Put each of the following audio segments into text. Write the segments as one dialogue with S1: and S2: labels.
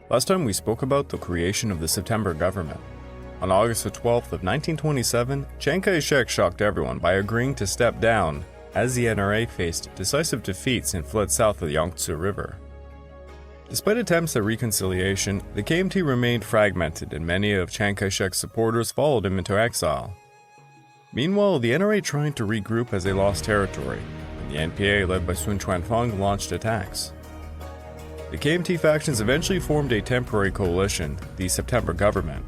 S1: Last time we spoke about the creation of the September government. On August the 12th of 1927, Chiang Kai-shek shocked everyone by agreeing to step down as the NRA faced decisive defeats and fled south of the Yangtze River. Despite attempts at reconciliation, the KMT remained fragmented and many of Chiang Kai-shek's supporters followed him into exile. Meanwhile, the NRA tried to regroup as they lost territory, and the NPA led by Sun Quan-fong launched attacks. The KMT factions eventually formed a temporary coalition, the September government,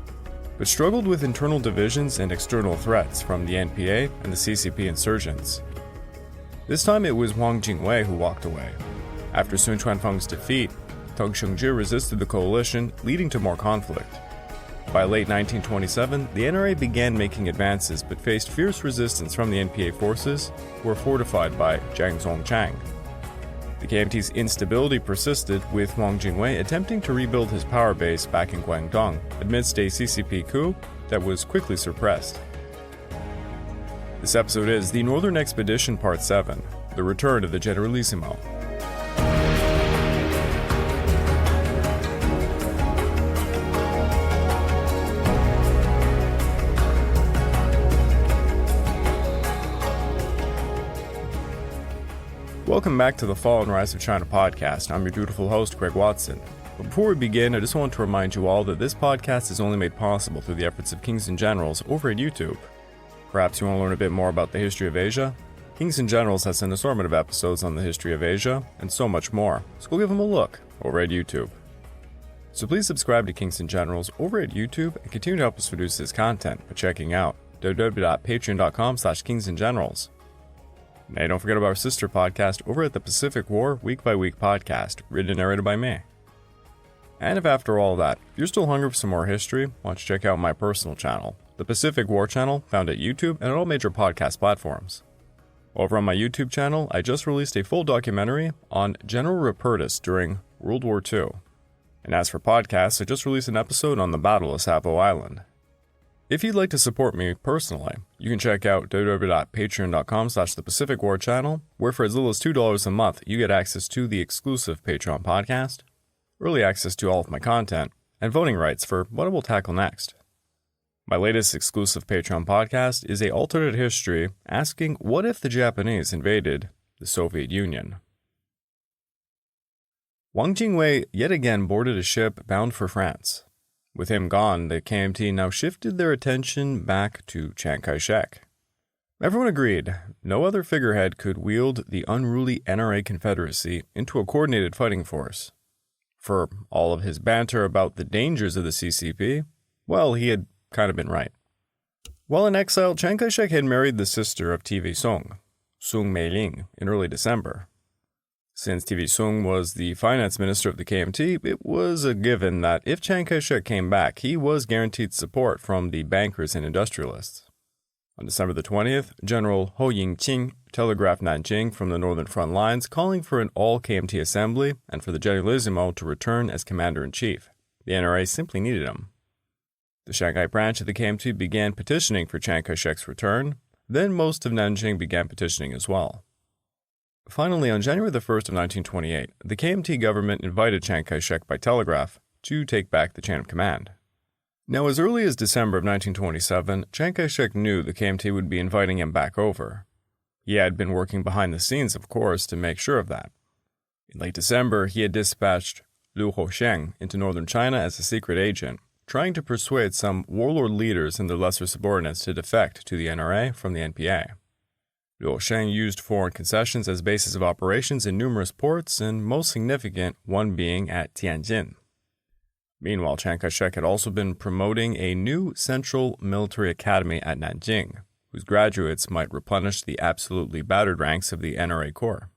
S1: but struggled with internal divisions and external threats from the NPA and the CCP insurgents. This time it was Wang Jingwei who walked away. After Sun Quan-fong's defeat, Deng Xiongzhi resisted the coalition, leading to more conflict. By late 1927, the NRA began making advances but faced fierce resistance from the NPA forces, who were fortified by Jiang Zongchang. The KMT's instability persisted, with Wang Jingwei attempting to rebuild his power base back in Guangdong amidst a CCP coup that was quickly suppressed. This episode is The Northern Expedition Part 7, The Return of the Generalissimo. Welcome back to the Fall and Rise of China podcast. I'm your dutiful host, Greg Watson. But before we begin, I just want to remind you all that this podcast is only made possible through the efforts of Kings and Generals over at YouTube. Perhaps you want to learn a bit more about the history of Asia? Kings and Generals has an assortment of episodes on the history of Asia, and so much more, so go give them a look over at YouTube. So please subscribe to Kings and Generals over at YouTube and continue to help us produce this content by checking out www.patreon.com/kingsandgenerals. Now, don't forget about our sister podcast over at the Pacific War Week by Week podcast, written and narrated by me. And if after all that, if you're still hungry for some more history, why don't you check out my personal channel, the Pacific War channel, found at YouTube and on all major podcast platforms. Over on my YouTube channel, I just released a full documentary on General Rupertus during World War II. And as for podcasts, I just released an episode on the Battle of Savo Island. If you'd like to support me personally, you can check out www.patreon.com/thepacificwarchannel, where for as little as $2 a month, you get access to the exclusive Patreon podcast, early access to all of my content, and voting rights for what I will tackle next. My latest exclusive Patreon podcast is a alternate history asking what if the Japanese invaded the Soviet Union. Wang Jingwei yet again boarded a ship bound for France. With him gone, the KMT now shifted their attention back to Chiang Kai-shek. Everyone agreed no other figurehead could wield the unruly NRA Confederacy into a coordinated fighting force. For all of his banter about the dangers of the CCP, well, he had kind of been right. While in exile, Chiang Kai-shek had married the sister of TV Sung, Sung Meiling, in early December. Since TV Sung was the finance minister of the KMT, it was a given that if Chiang Kai-shek came back, he was guaranteed support from the bankers and industrialists. On December the 20th, General Ho Ying-ching telegraphed Nanjing from the northern front lines, calling for an all-KMT assembly and for the Generalissimo to return as commander-in-chief. The NRA simply needed him. The Shanghai branch of the KMT began petitioning for Chiang Kai-shek's return. Then most of Nanjing began petitioning as well. Finally, on January the 1st of 1928, the KMT government invited Chiang Kai-shek by telegraph to take back the chain of command. Now, as early as December of 1927, Chiang Kai-shek knew the KMT would be inviting him back over. He had been working behind the scenes, of course, to make sure of that. In late December, he had dispatched Liu Hosheng into northern China as a secret agent, trying to persuade some warlord leaders and their lesser subordinates to defect to the NRA from the NPA. Liu Hosheng used foreign concessions as bases of operations in numerous ports, and most significant, one being at Tianjin. Meanwhile, Chiang Kai-shek had also been promoting a new Central Military Academy at Nanjing, whose graduates might replenish the absolutely battered ranks of the NRA Corps.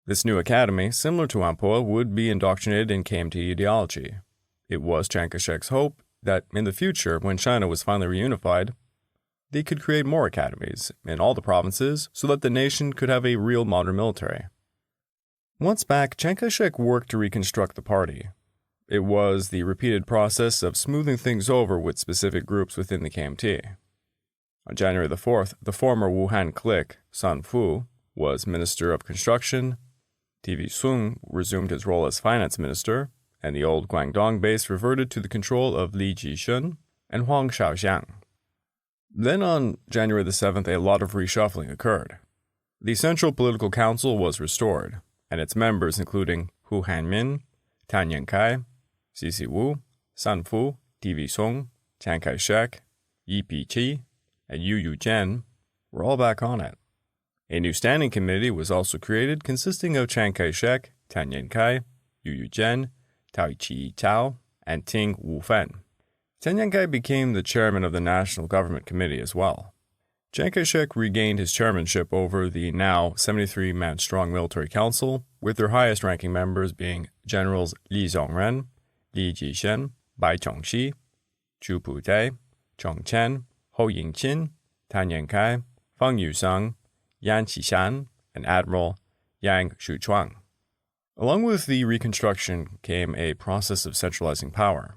S1: This new academy, similar to Whampoa, would be indoctrinated in KMT ideology. It was Chiang Kai-shek's hope that in the future, when China was finally reunified, they could create more academies in all the provinces so that the nation could have a real modern military. Once back, Chiang Kai-shek worked to reconstruct the party. It was the repeated process of smoothing things over with specific groups within the KMT. On January the 4th, the former Wuhan clique, Sun Fu, was Minister of Construction, TV Sung resumed his role as finance minister, and the old Guangdong base reverted to the control of Li Jishun and Huang Shaoxiang. Then on January the 7th, a lot of reshuffling occurred. The Central Political Council was restored, and its members, including Hu Hanmin, Tan Yankai, Sisi Wu, San Fu, TV Song, Chiang Kai-shek, Yi Pi-chi, and Yu Yu-jen, were all back on it. A new standing committee was also created consisting of Chiang Kai-shek, Tan Yankai, Yu Yu-jen, Tao Chi-chao, and Ting Wu-fen. Tan Yankai became the chairman of the National Government Committee as well. Chiang Kai-shek regained his chairmanship over the now 73-man-strong military council, with their highest-ranking members being Generals Li Zhongren, Li Jishen, Bai Chongxi, Chu Putei, Chong Chen, Hou Yingqin, Tan Yankai, Feng Yusang, Yan Qishan, and Admiral Yang Shuchuang. Along with the reconstruction came a process of centralizing power.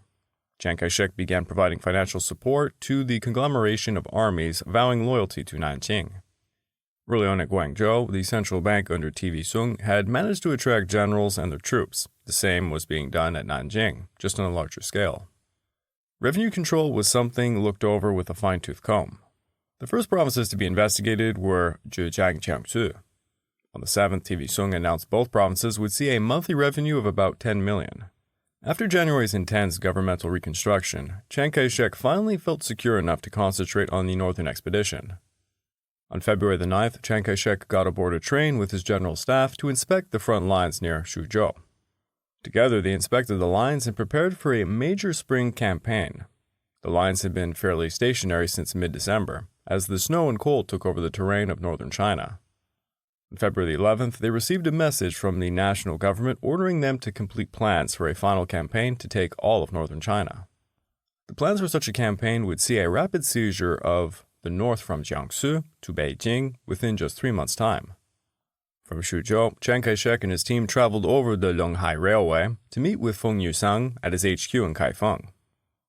S1: Chiang Kai-shek began providing financial support to the conglomeration of armies vowing loyalty to Nanjing. Early on at Guangzhou, the central bank under TV Sung had managed to attract generals and their troops. The same was being done at Nanjing, just on a larger scale. Revenue control was something looked over with a fine-tooth comb. The first provinces to be investigated were Zhejiang and Jiangsu. On the 7th, TV Sung announced both provinces would see a monthly revenue of about 10 million. After January's intense governmental reconstruction, Chiang Kai-shek finally felt secure enough to concentrate on the northern expedition. On February the 9th, Chiang Kai-shek got aboard a train with his general staff to inspect the front lines near Suzhou. Together, they inspected the lines and prepared for a major spring campaign. The lines had been fairly stationary since mid-December, as the snow and cold took over the terrain of northern China. On February the 11th, they received a message from the national government ordering them to complete plans for a final campaign to take all of northern China. The plans for such a campaign would see a rapid seizure of the north from Jiangsu to Beijing within just 3 months' time. From Suzhou, Chiang Kai-shek and his team traveled over the Longhai Railway to meet with Feng Yusang at his HQ in Kaifeng.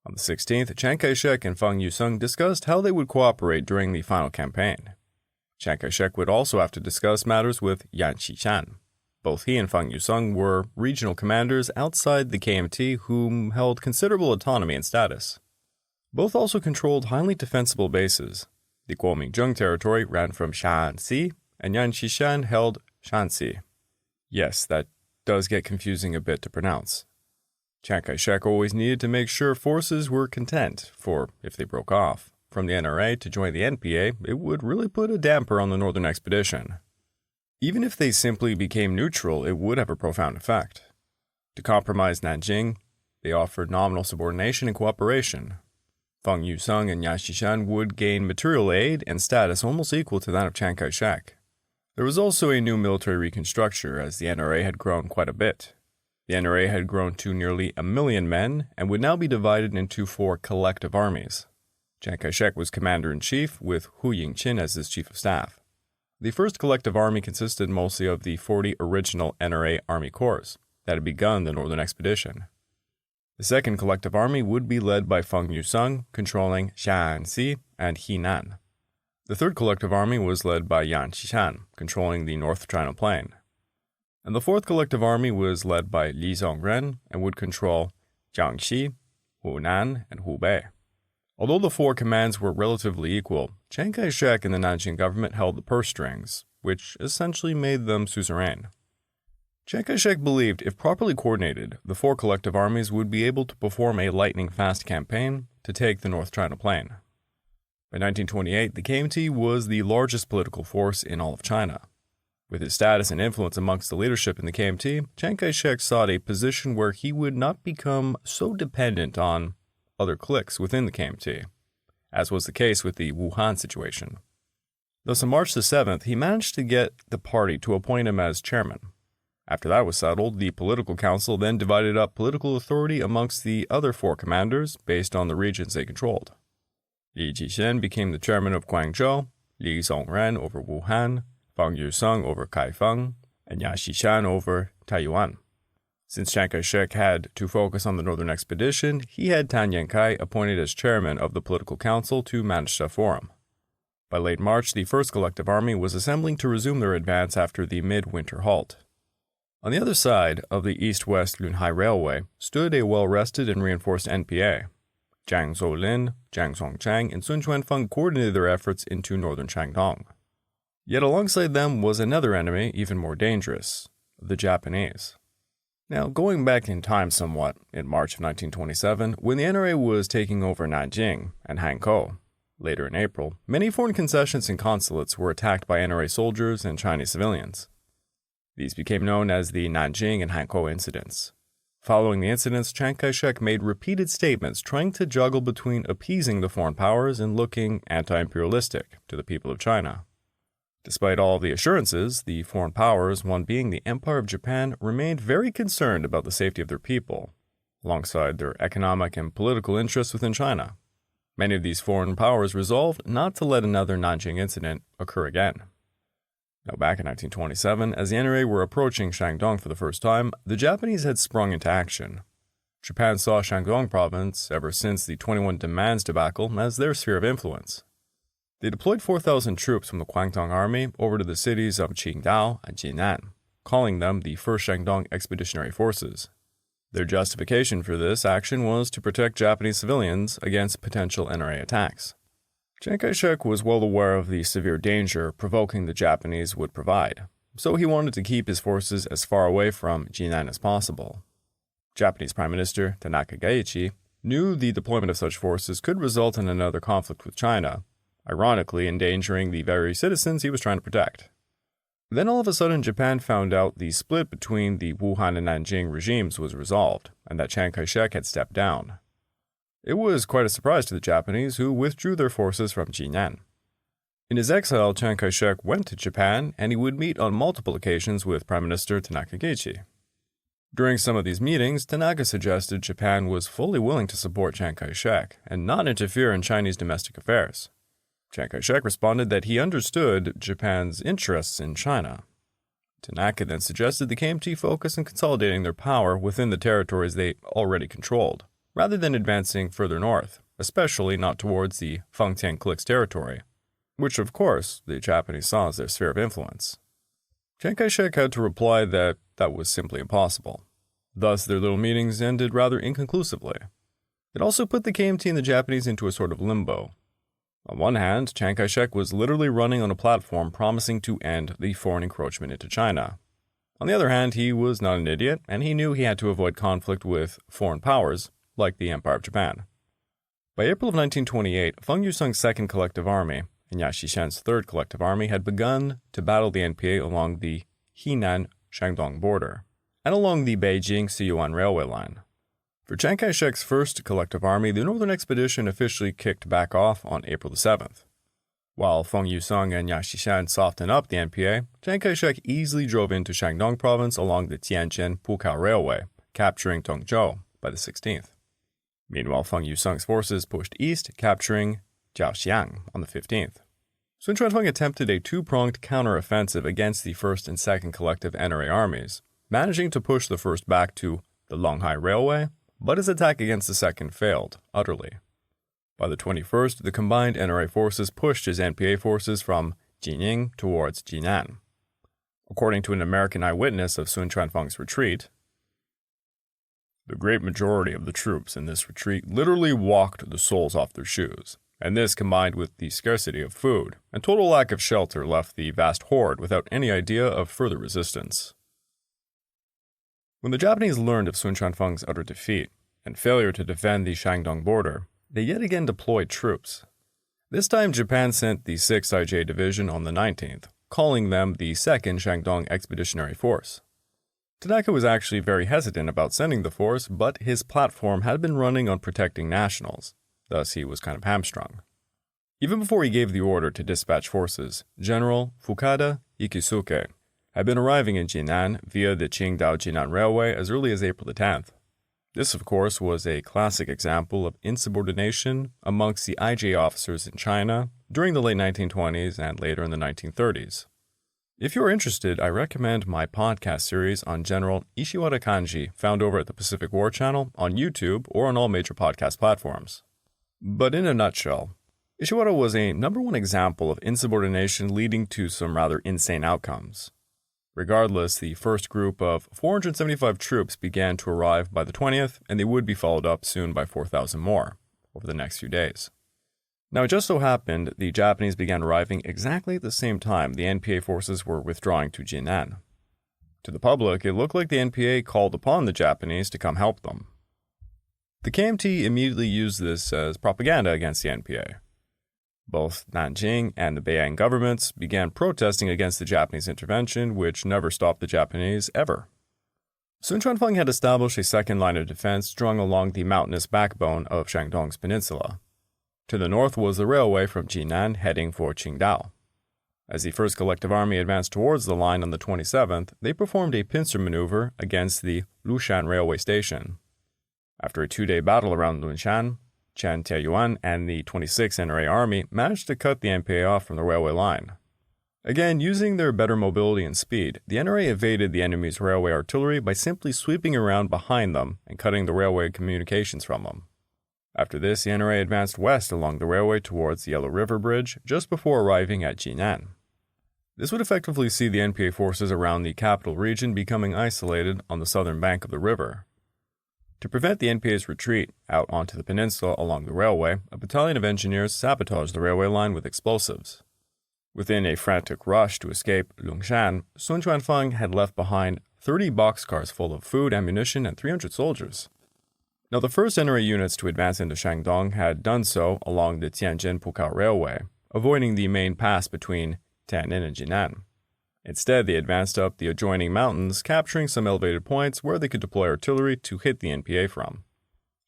S1: On the 16th, Chiang Kai-shek and Feng Yusang discussed how they would cooperate during the final campaign. Chiang Kai-shek would also have to discuss matters with Yan Qishan. Both he and Feng Yusang were regional commanders outside the KMT whom held considerable autonomy and status. Both also controlled highly defensible bases. The Kuomintang territory ran from Shaanxi, and Yan Qishan held Shanxi. Yes, that does get confusing a bit to pronounce. Chiang Kai-shek always needed to make sure forces were content, for if they broke off from the NRA to join the NPA, it would really put a damper on the northern expedition. Even if they simply became neutral, it would have a profound effect. To compromise Nanjing, they offered nominal subordination and cooperation. Feng Yusang and Yan Qishan would gain material aid and status almost equal to that of Chiang Kai-shek. There was also a new military reconstruction, as the NRA had grown quite a bit. The NRA had grown to nearly 1 million men and would now be divided into 4 collective armies. Chiang Kai-shek was commander-in-chief, with Hu Yingqin as his chief of staff. The first collective army consisted mostly of the 40 original NRA Army Corps that had begun the northern expedition. The second collective army would be led by Feng Yusang, controlling Shaanxi and Jinan. The third collective army was led by Yan Qishan, controlling the North China Plain. And the fourth collective army was led by Li Zhongren and would control Jiangxi, Hunan, and Hubei. Although the 4 commands were relatively equal, Chiang Kai-shek and the Nanjing government held the purse strings, which essentially made them suzerain. Chiang Kai-shek believed if properly coordinated, the 4 collective armies would be able to perform a lightning-fast campaign to take the North China Plain. By 1928, the KMT was the largest political force in all of China. With his status and influence amongst the leadership in the KMT, Chiang Kai-shek sought a position where he would not become so dependent on other cliques within the KMT, as was the case with the Wuhan situation. Thus, on March the 7th, he managed to get the party to appoint him as chairman. After that was settled, the political council then divided up political authority amongst the other 4 commanders based on the regions they controlled. Li Jishen became the chairman of Guangzhou, Li Zhongren over Wuhan, Feng Yusang over Kaifeng, and Yan Qishan over Taiyuan. Since Chiang Kai-shek had to focus on the northern expedition, he had Tan Yankai appointed as chairman of the political council to manage stuff for him. By late March, the first collective army was assembling to resume their advance after the mid-winter halt. On the other side of the east-west Lunhai Railway stood a well-rested and reinforced NPA. Jiang Zolin, Jiang Songchang, and Sun Chuanfeng coordinated their efforts into northern Shandong. Yet alongside them was another enemy even more dangerous, the Japanese. Now, going back in time somewhat, in March of 1927, when the NRA was taking over Nanjing and Hankou, later in April, many foreign concessions and consulates were attacked by NRA soldiers and Chinese civilians. These became known as the Nanjing and Hankou incidents. Following the incidents, Chiang Kai-shek made repeated statements trying to juggle between appeasing the foreign powers and looking anti-imperialistic to the people of China. Despite all the assurances, the foreign powers, one being the Empire of Japan, remained very concerned about the safety of their people, alongside their economic and political interests within China. Many of these foreign powers resolved not to let another Nanjing incident occur again. Now, back in 1927, as the NRA were approaching Shandong for the first time, the Japanese had sprung into action. Japan saw Shandong province, ever since the 21 Demands debacle, as their sphere of influence. They deployed 4,000 troops from the Kuomintang army over to the cities of Qingdao and Jinan, calling them the 1st Shandong Expeditionary Forces. Their justification for this action was to protect Japanese civilians against potential NRA attacks. Chiang Kai-shek was well aware of the severe danger provoking the Japanese would provide, so he wanted to keep his forces as far away from Jinan as possible. Japanese Prime Minister Tanaka knew the deployment of such forces could result in another conflict with China, ironically endangering the very citizens he was trying to protect. Then all of a sudden Japan found out the split between the Wuhan and Nanjing regimes was resolved, and that Chiang Kai-shek had stepped down. It was quite a surprise to the Japanese, who withdrew their forces from Jinan. In his exile, Chiang Kai-shek went to Japan, and he would meet on multiple occasions with Prime Minister Tanaka. During some of these meetings, Tanaka suggested Japan was fully willing to support Chiang Kai-shek and not interfere in Chinese domestic affairs. Chiang Kai-shek responded that he understood Japan's interests in China. Tanaka then suggested the KMT focus on consolidating their power within the territories they already controlled, rather than advancing further north, especially not towards the Fengtian clique's territory, which of course the Japanese saw as their sphere of influence. Chiang Kai-shek had to reply that that was simply impossible. Thus, their little meetings ended rather inconclusively. It also put the KMT and the Japanese into a sort of limbo. On one hand, Chiang Kai-shek was literally running on a platform promising to end the foreign encroachment into China. On the other hand, he was not an idiot, and he knew he had to avoid conflict with foreign powers, like the Empire of Japan. By April of 1928, Feng Yusung's 2nd Collective Army and Ya Xishan's 3rd Collective Army had begun to battle the NPA along the Henan-Shandong border and along the Beijing-Siyuan railway line. For Chiang Kai-shek's 1st Collective Army, the Northern Expedition officially kicked back off on April the 7th. While Feng Yusung and Ya Xishan softened up the NPA, Chiang Kai-shek easily drove into Shandong province along the Tianjin-Pukao Railway, capturing Tongzhou by the 16th. Meanwhile, Feng Yusung's forces pushed east, capturing Jiaoxiang on the 15th. Sun Chuanfeng attempted a two-pronged counter-offensive against the 1st and 2nd Collective NRA armies, managing to push the 1st back to the Longhai Railway, but his attack against the 2nd failed utterly. By the 21st, the combined NRA forces pushed his NPA forces from Jining towards Jinan. According to an American eyewitness of Sun Chuanfeng's retreat, the great majority of the troops in this retreat literally walked the soles off their shoes, and this, combined with the scarcity of food and total lack of shelter, left the vast horde without any idea of further resistance. When the Japanese learned of Sun Chuanfeng's utter defeat and failure to defend the Shandong border, they yet again deployed troops. This time Japan sent the 6th IJ Division on the 19th, calling them the 2nd Shandong Expeditionary Force. Tanaka was actually very hesitant about sending the force, but his platform had been running on protecting nationals, thus he was kind of hamstrung. Even before he gave the order to dispatch forces, General Fukada Ikisuke had been arriving in Jinan via the Qingdao-Jinan Railway as early as April the 10th. This, of course, was a classic example of insubordination amongst the IJ officers in China during the late 1920s and later in the 1930s. If you're interested, I recommend my podcast series on General Ishiwara Kanji, found over at the Pacific War Channel, on YouTube, or on all major podcast platforms. But in a nutshell, Ishiwara was a #1 example of insubordination leading to some rather insane outcomes. Regardless, the first group of 475 troops began to arrive by the 20th, and they would be followed up soon by 4,000 more over the next few days. Now, it just so happened the Japanese began arriving exactly at the same time the NPA forces were withdrawing to Jinan. To the public, it looked like the NPA called upon the Japanese to come help them. The KMT immediately used this as propaganda against the NPA. Both Nanjing and the Beiyang governments began protesting against the Japanese intervention, which never stopped the Japanese ever. Sun Quan-fong had established a second line of defense strung along the mountainous backbone of Shandong's peninsula. To the north was the railway from Jinan heading for Qingdao. As the First Collective Army advanced towards the line on the 27th, they performed a pincer maneuver against the Lushan railway station. After a 2-day battle around Lushan, Chen Taiyuan and the 26th NRA Army managed to cut the NPA off from the railway line. Again, using their better mobility and speed, the NRA evaded the enemy's railway artillery by simply sweeping around behind them and cutting the railway communications from them. After this, the NRA advanced west along the railway towards the Yellow River Bridge just before arriving at Jinan. This would effectively see the NPA forces around the capital region becoming isolated on the southern bank of the river. To prevent the NPA's retreat out onto the peninsula along the railway, a battalion of engineers sabotaged the railway line with explosives. Within a frantic rush to escape Lungshan, Sun Quan-fong had left behind 30 boxcars full of food, ammunition, and 300 soldiers. Now, the first NRA units to advance into Shandong had done so along the Tianjin-Pukao Railway, avoiding the main pass between Tianjin and Jinan. Instead, they advanced up the adjoining mountains, capturing some elevated points where they could deploy artillery to hit the NPA from.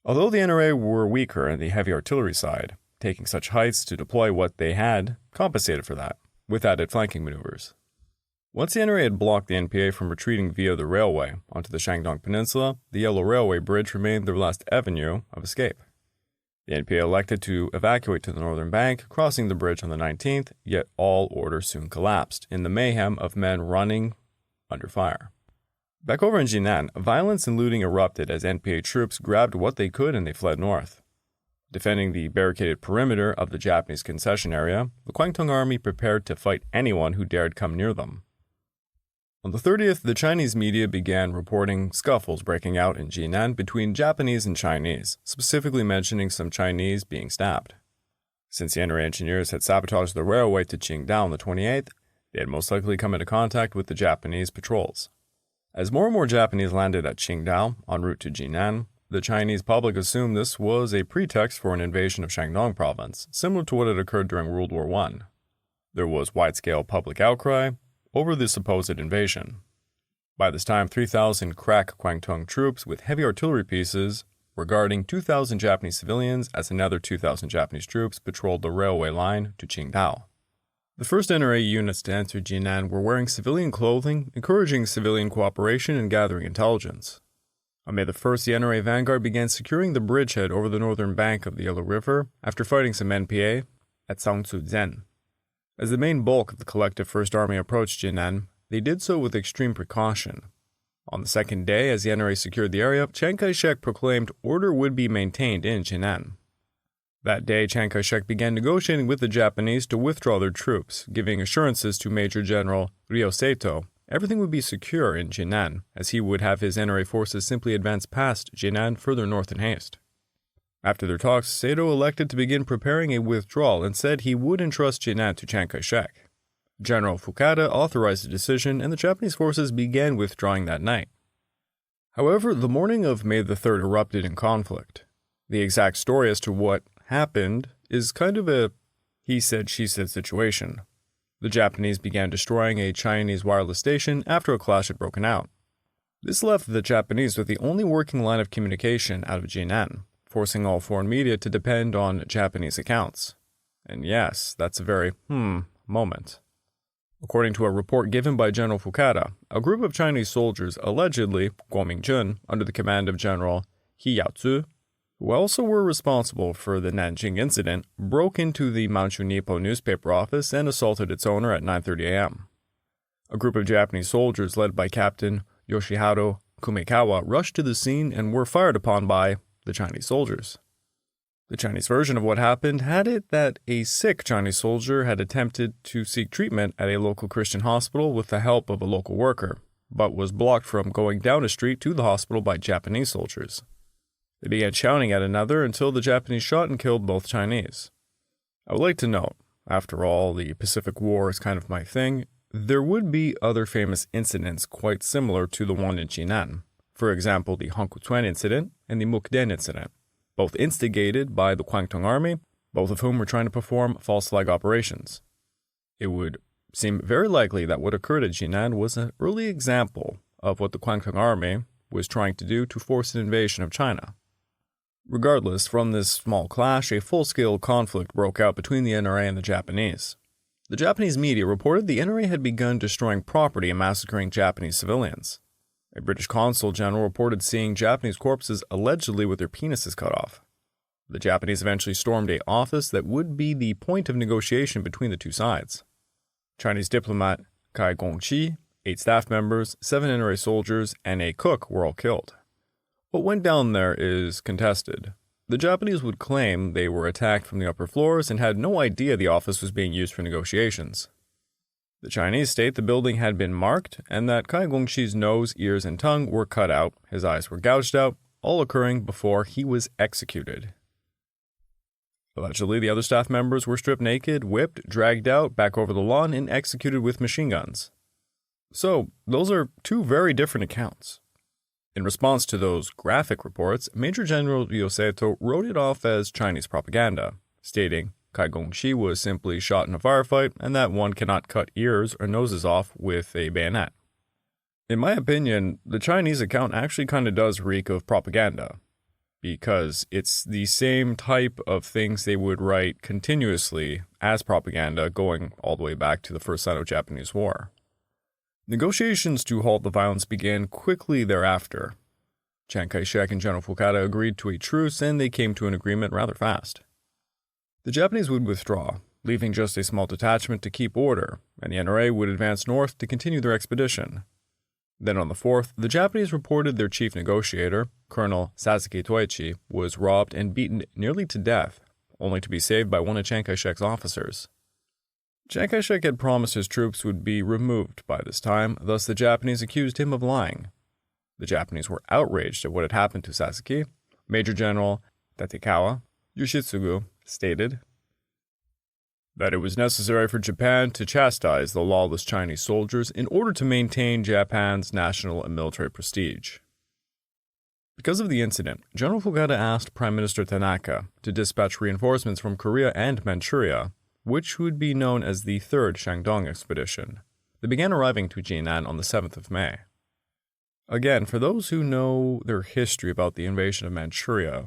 S1: Although the NRA were weaker in the heavy artillery side, taking such heights to deploy what they had compensated for that, with added flanking maneuvers. Once the NRA had blocked the NPA from retreating via the railway onto the Shandong Peninsula, the Yellow Railway Bridge remained their last avenue of escape. The NPA elected to evacuate to the northern bank, crossing the bridge on the 19th, yet all order soon collapsed in the mayhem of men running under fire. Back over in Jinan, violence and looting erupted as NPA troops grabbed what they could and they fled north. Defending the barricaded perimeter of the Japanese concession area, the Kuomintang army prepared to fight anyone who dared come near them. On the 30th, the Chinese media began reporting scuffles breaking out in Jinan between Japanese and Chinese, specifically mentioning some Chinese being stabbed. Since the NRA engineers had sabotaged the railway to Qingdao on the 28th, they had most likely come into contact with the Japanese patrols. As more and more Japanese landed at Qingdao en route to Jinan, the Chinese public assumed this was a pretext for an invasion of Shandong province, similar to what had occurred during World War I. There was wide-scale public outcry over the supposed invasion. By this time, 3,000 crack Kuomintang troops with heavy artillery pieces were guarding 2,000 Japanese civilians as another 2,000 Japanese troops patrolled the railway line to Qingdao. The first NRA units to enter Jinan were wearing civilian clothing, encouraging civilian cooperation and gathering intelligence. On May the 1st, the NRA vanguard began securing the bridgehead over the northern bank of the Yellow River after fighting some NPA at Sangzhuzhen. As the main bulk of the collective First Army approached Jinan, they did so with extreme precaution. On the second day, as the NRA secured the area, Chiang Kai-shek proclaimed order would be maintained in Jinan. That day, Chiang Kai-shek began negotiating with the Japanese to withdraw their troops, giving assurances to Major General Ryoseito everything would be secure in Jinan, as he would have his NRA forces simply advance past Jinan further north in haste. After their talks, Saito elected to begin preparing a withdrawal and said he would entrust Jinan to Chiang Kai-shek. General Fukada authorized the decision, and the Japanese forces began withdrawing that night. However, the morning of May the 3rd erupted in conflict. The exact story as to what happened is kind of a he-said-she-said situation. The Japanese began destroying a Chinese wireless station after a clash had broken out. This left the Japanese with the only working line of communication out of Jinan, forcing all foreign media to depend on Japanese accounts. And yes, that's a very moment. According to a report given by General Fukada, a group of Chinese soldiers allegedly Kuomintang, under the command of General He Yaozu, who also were responsible for the Nanjing incident, broke into the Manchu Nippo newspaper office and assaulted its owner at 9:30 a.m. A group of Japanese soldiers led by Captain Yoshiharu Kumikawa rushed to the scene and were fired upon by the Chinese soldiers. The Chinese version of what happened had it that a sick Chinese soldier had attempted to seek treatment at a local Christian hospital with the help of a local worker, but was blocked from going down a street to the hospital by Japanese soldiers. They began shouting at another until the Japanese shot and killed both Chinese. I would like to note, after all, the Pacific War is kind of my thing, there would be other famous incidents quite similar to the one in Jinan. For example, the Hongkutuen incident and the Mukden incident, both instigated by the Kuomintang army, both of whom were trying to perform false flag operations. It would seem very likely that what occurred at Jinan was an early example of what the Kuomintang army was trying to do to force an invasion of China. Regardless, from this small clash, a full-scale conflict broke out between the NRA and the Japanese. The Japanese media reported the NRA had begun destroying property and massacring Japanese civilians. A British consul general reported seeing Japanese corpses allegedly with their penises cut off. The Japanese eventually stormed an office that would be the point of negotiation between the two sides. Chinese diplomat Cai Gongqi, 8 staff members, 7 NRA soldiers, and a cook were all killed. What went down there is contested. The Japanese would claim they were attacked from the upper floors and had no idea the office was being used for negotiations. The Chinese state the building had been marked and that Cai Gongqi's nose, ears, and tongue were cut out, his eyes were gouged out, all occurring before he was executed. Allegedly, the other staff members were stripped naked, whipped, dragged out, back over the lawn, and executed with machine guns. So, those are 2 very different accounts. In response to those graphic reports, Major General Ryoseto wrote it off as Chinese propaganda, stating Cai Gongqi was simply shot in a firefight and that one cannot cut ears or noses off with a bayonet. In my opinion, the Chinese account actually kind of does reek of propaganda, because it's the same type of things they would write continuously as propaganda going all the way back to the First Sino-Japanese War. Negotiations to halt the violence began quickly thereafter. Chiang Kai-shek and General Fukada agreed to a truce and they came to an agreement rather fast. The Japanese would withdraw, leaving just a small detachment to keep order, and the NRA would advance north to continue their expedition. Then on the 4th, the Japanese reported their chief negotiator, Colonel Sasuke Toichi, was robbed and beaten nearly to death, only to be saved by one of Chiang Kai-shek's officers. Chiang Kai-shek had promised his troops would be removed by this time, thus the Japanese accused him of lying. The Japanese were outraged at what had happened to Sasuke. Major General Tatekawa Yoshitsugu stated that it was necessary for Japan to chastise the lawless Chinese soldiers in order to maintain Japan's national and military prestige. Because of the incident, General Fukada asked Prime Minister Tanaka to dispatch reinforcements from Korea and Manchuria, which would be known as the Third Shandong Expedition. They began arriving to Jinan on the 7th of May. Again, for those who know their history about the invasion of Manchuria,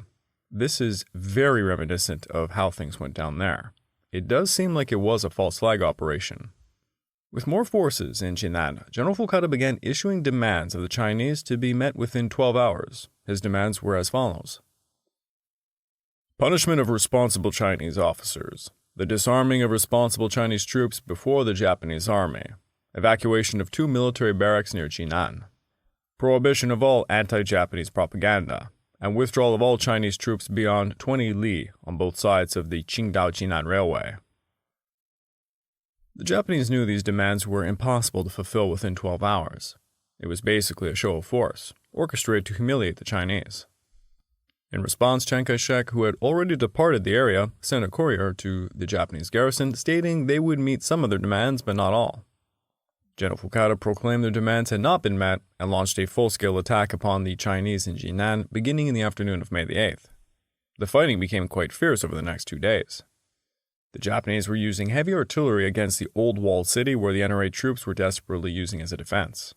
S1: this is very reminiscent of how things went down there. It does seem like it was a false flag operation. With more forces in Jinan, General Fukada began issuing demands of the Chinese to be met within 12 hours. His demands were as follows. Punishment of responsible Chinese officers. The disarming of responsible Chinese troops before the Japanese army. Evacuation of 2 military barracks near Jinan. Prohibition of all anti-Japanese propaganda. And withdrawal of all Chinese troops beyond 20 li on both sides of the Qingdao-Jinan Railway. The Japanese knew these demands were impossible to fulfill within 12 hours. It was basically a show of force, orchestrated to humiliate the Chinese. In response, Chiang Kai-shek, who had already departed the area, sent a courier to the Japanese garrison stating they would meet some of their demands but not all. General Fukada proclaimed their demands had not been met and launched a full-scale attack upon the Chinese in Jinan beginning in the afternoon of May the 8th. The fighting became quite fierce over the next 2 days. The Japanese were using heavy artillery against the old walled city where the NRA troops were desperately using as a defense.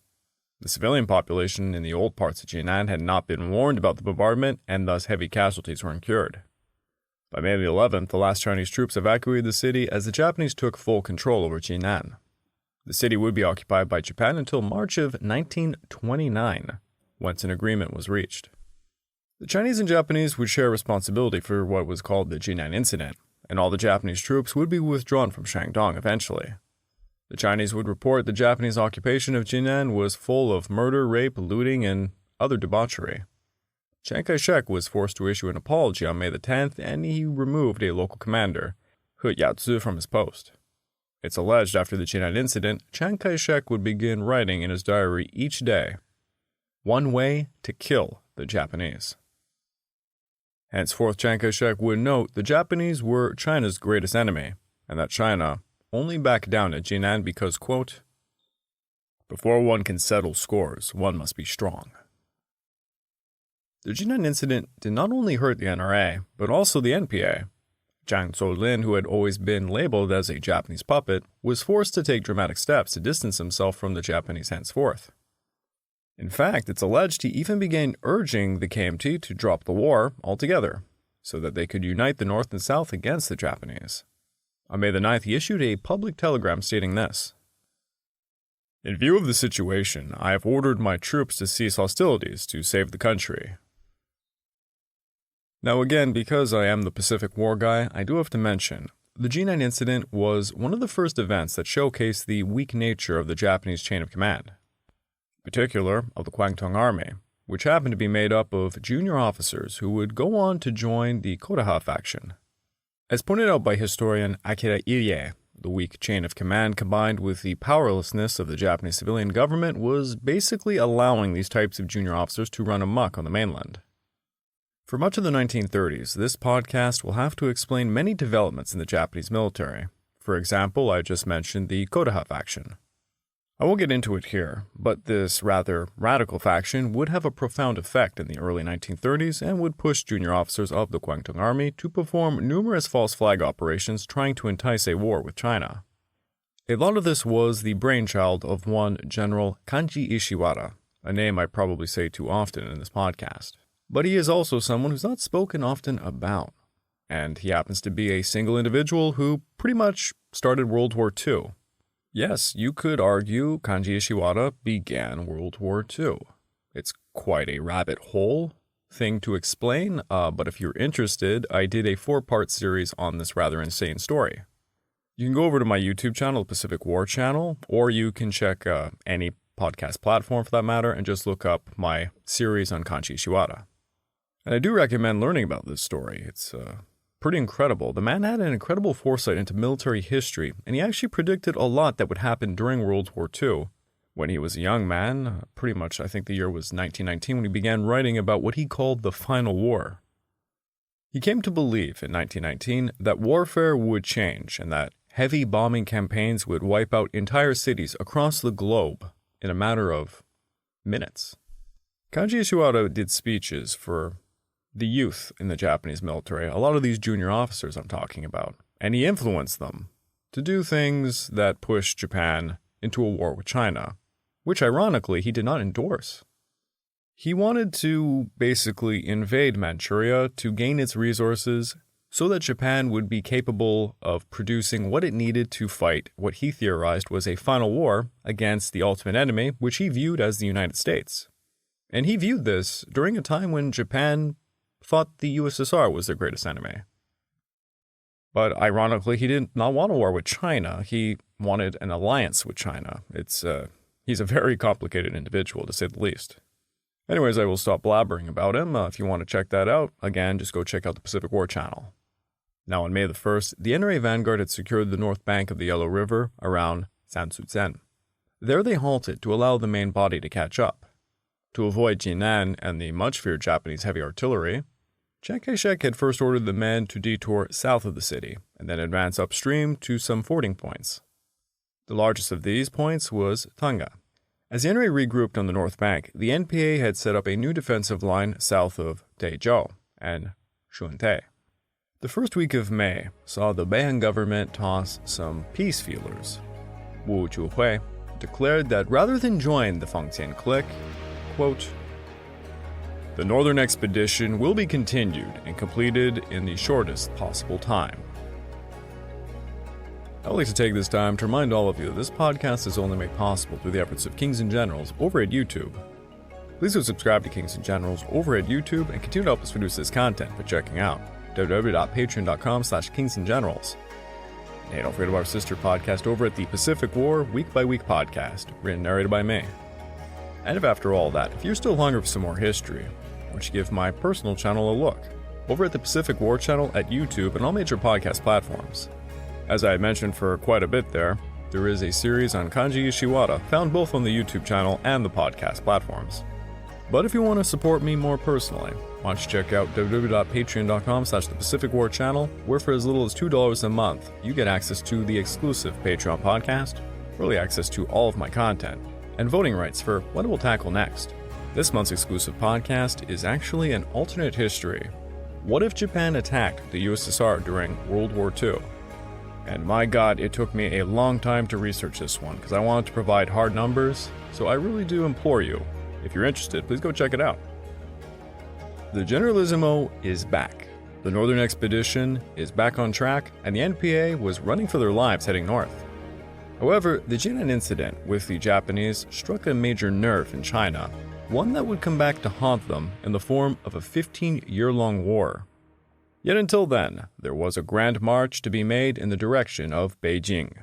S1: The civilian population in the old parts of Jinan had not been warned about the bombardment and thus heavy casualties were incurred. By May the 11th, the last Chinese troops evacuated the city as the Japanese took full control over Jinan. The city would be occupied by Japan until March of 1929, once an agreement was reached. The Chinese and Japanese would share responsibility for what was called the Jinan Incident, and all the Japanese troops would be withdrawn from Shandong eventually. The Chinese would report the Japanese occupation of Jinan was full of murder, rape, looting, and other debauchery. Chiang Kai-shek was forced to issue an apology on May the 10th, and he removed a local commander, He Yatsu, from his post. It's alleged after the Jinan incident, Chiang Kai-shek would begin writing in his diary each day, "One way to kill the Japanese." Henceforth, Chiang Kai-shek would note the Japanese were China's greatest enemy, and that China only backed down at Jinan because, quote, "Before one can settle scores, one must be strong." The Jinan incident did not only hurt the NRA, but also the NPA. Jiang Zeolin, who had always been labeled as a Japanese puppet, was forced to take dramatic steps to distance himself from the Japanese henceforth. In fact, it's alleged he even began urging the KMT to drop the war altogether, so that they could unite the North and South against the Japanese. On May the 9th, he issued a public telegram stating this: "In view of the situation, I have ordered my troops to cease hostilities to save the country." Now again, because I am the Pacific War guy, I do have to mention, the Jinan incident was one of the first events that showcased the weak nature of the Japanese chain of command, in particular of the Kuomintang army, which happened to be made up of junior officers who would go on to join the Kodaha faction. As pointed out by historian Akira Irie, the weak chain of command combined with the powerlessness of the Japanese civilian government was basically allowing these types of junior officers to run amok on the mainland. For much of the 1930s, this podcast will have to explain many developments in the Japanese military. For example, I just mentioned the Kodaha faction. I won't get into it here, but this rather radical faction would have a profound effect in the early 1930s and would push junior officers of the Kuomintang army to perform numerous false flag operations trying to entice a war with China. A lot of this was the brainchild of one General Kanji Ishiwara, a name I probably say too often in this podcast. But he is also someone who's not spoken often about, and he happens to be a single individual who pretty much started World War II. Yes, you could argue Kanji Ishiwara began World War II. It's quite a rabbit hole thing to explain, but if you're interested, I did a 4-part series on this rather insane story. You can go over to my YouTube channel, the Pacific War channel, or you can check any podcast platform for that matter and just look up my series on Kanji Ishiwara. And I do recommend learning about this story. It's pretty incredible. The man had an incredible foresight into military history, and he actually predicted a lot that would happen during World War II. When he was a young man, pretty much I think the year was 1919, when he began writing about what he called the Final War. He came to believe in 1919 that warfare would change and that heavy bombing campaigns would wipe out entire cities across the globe in a matter of minutes. Kanji Ishiwara did speeches for the youth in the Japanese military, a lot of these junior officers I'm talking about, and he influenced them to do things that pushed Japan into a war with China, which ironically he did not endorse. He wanted to basically invade Manchuria to gain its resources so that Japan would be capable of producing what it needed to fight what he theorized was a final war against the ultimate enemy, which he viewed as the United States. And he viewed this during a time when Japan thought the USSR was their greatest enemy. But ironically, he did not want a war with China. He wanted an alliance with China. He's a very complicated individual, to say the least. Anyways, I will stop blabbering about him. If you want to check that out, again, just go check out the Pacific War channel. Now, on May the 1st, the NRA vanguard had secured the north bank of the Yellow River around Sanssouci. There they halted to allow the main body to catch up. To avoid Jinan and the much-feared Japanese heavy artillery, Chiang Kai-shek had first ordered the men to detour south of the city and then advance upstream to some fording points. The largest of these points was Tanga. As the NRA regrouped on the north bank, the NPA had set up a new defensive line south of Taizhou and Shuntai. The first week of May saw the Beihang government toss some peace feelers. Wu Zhuhui declared that rather than join the Fengtian clique, quote, "The northern expedition will be continued and completed in the shortest possible time." I would like to take this time to remind all of you that this podcast is only made possible through the efforts of Kings and Generals over at YouTube. Please do subscribe to Kings and Generals over at YouTube and continue to help us produce this content by checking out www.patreon.com/kingsandgenerals. And don't forget about our sister podcast over at the Pacific War Week by Week podcast, written and narrated by me. And if after all that, if you're still hungry for some more history, or once you give my personal channel a look, over at the Pacific War channel at YouTube and all major podcast platforms. As I had mentioned for quite a bit there is a series on Kanji Ishiwara found both on the YouTube channel and the podcast platforms. But if you want to support me more personally, why don't you check out www.patreon.com/thepacificwarchannel, where for as little as $2 a month, you get access to the exclusive Patreon podcast, early access to all of my content, and voting rights for what it will tackle next. This month's exclusive podcast is actually an alternate history. What if Japan attacked the USSR during World War II? And my god, it took me a long time to research this one because I wanted to provide hard numbers, so I really do implore you, if you're interested, please go check it out. The Generalissimo is back. The Northern Expedition is back on track, and the NPA was running for their lives heading north. However, the Jinan incident with the Japanese struck a major nerve in China, one that would come back to haunt them in the form of a 15-year-long war. Yet until then, there was a grand march to be made in the direction of Beijing.